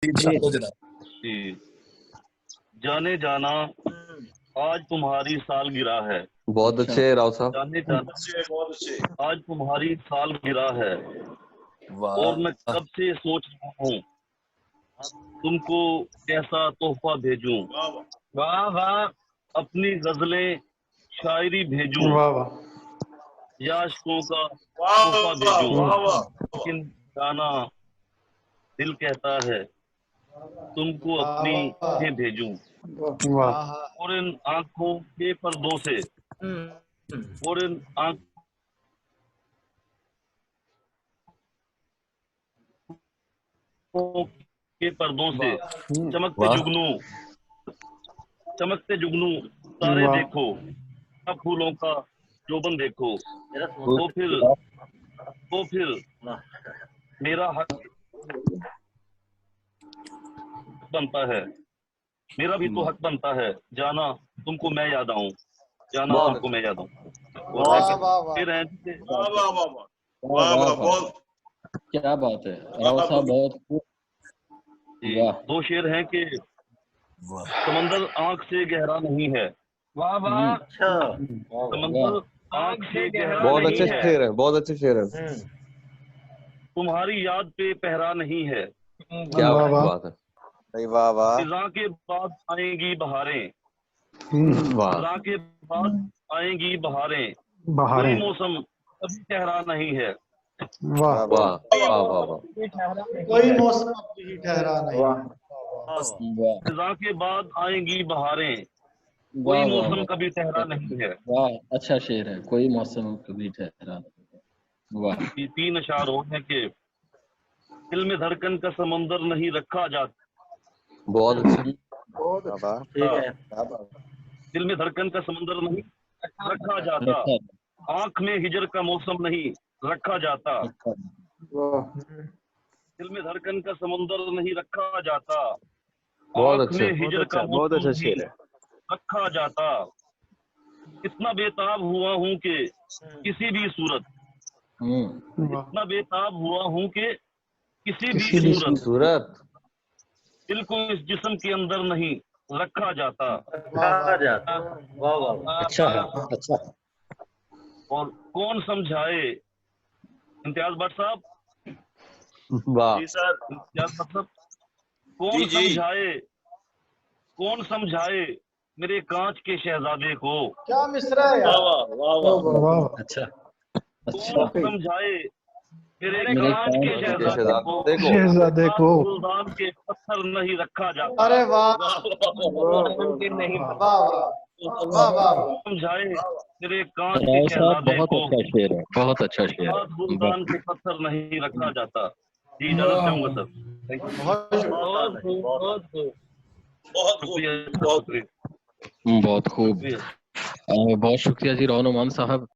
लो जनाब। जी। जाने जाना आज तुम्हारी सालगिरह है। बहुत अच्छे राव साहब। जाने जाना बहुत अच्छे। आज तुम्हारी सालगिरह है और मैं वाह कब से सोच रहा हूँ तुमको कैसा तोहफा भेजूं। वाह वाह। अपनी गजलें शायरी भेजूं वाह वाह या अश्कों का वाह तोहफा भेजूं। वाह वाह। लेकिन जाना दिल कहता है तुमको अपनी आंखें भेजूं वाह और इन आंखों के पर्दों से और इन आंखों के पर्दों से वाह चमकते जुगनू तारे वाह। देखो अब फूलों का जोबन देखो तो फिर मेरा हक बनता है मेरा भी तो हक बनता है जाना तुमको मैं याद आऊं जाना बहुत तुमको मैं याद आऊं। वाह वाह वाह फिर हैं वाह वाह वाह वाह वाह बहुत क्या बात है राव साहब, बहुत खूब। वाह। दो शेर हैं कि समंदर आंख से गहरा नहीं है। वाह वाह। समंदर आंख से गहरा बहुत नहीं अच्छे है शेर है, बहुत अच्छे शेर है। तुम्हारी याद पे पहरा नहीं है। क्या वाह वाह। बात है। वाह वाह। फिजा के बाद आएंगी बहारें वाह फिजा के बाद आएंगी बहारें कोई बहारें। मौसम कभी ठहरा नहीं है। वाह वाह वाह वाह वाह। कोई मौसम नहीं ठहरा नहीं। वाह फिजा के बाद आएंगी बहारें कोई वाह वाह मौसम वाह। कभी ठहरा नहीं है। वाह, अच्छा शेर है, कोई मौसम कभी ठहरा नहीं है। वाह। ये तीन अशार हो हैं कि दिल में धड़कन का समंदर नहीं रखा जाता। बहुत अच्छे। वाह ठीक है। क्या बात है। दिल में धड़कन का समंदर नहीं रखा जाता। आंख में हिजर का मौसम नहीं रखा जाता। दिल में धड़कन का समंदर नहीं रखा जाता। बहुत आंख में अच्छे। हिजर का मौसम नहीं रखा जाता। इतना बेताब हुआ हूँ कि किसी भी सूरत इतना बेताब हुआ हूँ कि किसी भी सूरत सूरत दिल को इस जिस्म के अंदर नहीं रखा जाता। वाह वाह। अच्छा है, अच्छा। और कौन समझाए इम्तियाज भट्ट साहब वाह जी सर। इम्तियाज भट्ट साहब जी, जी। कौन समझाए मेरे कांच के शहजादे को। क्या मिसरा है यार। वाह वाह वाह वाह अच्छा कौन अच्छा। समझाए मेरे मेरे कांच के कांच के शहजादे को। देखो शहजादे को। गुलदान के पत्थर नहीं रखा जाता। अरे वाह नहीं वाह वाह वाह। समझाए मेरे कांच के राव साहब, शहजादे बहुत को अच्छा शेर है, बहुत अच्छा शेर है। गुलदान के पत्थर नहीं रखा जाता। जी इजाजत चाहूंगा सर। बहुत शुक्रिया। बहुत खूब शुक्रिया बहुत शुक्रिया बहुत खूब। शुक्रिया। बहुत शुक्रिया जी रौनमान साहब।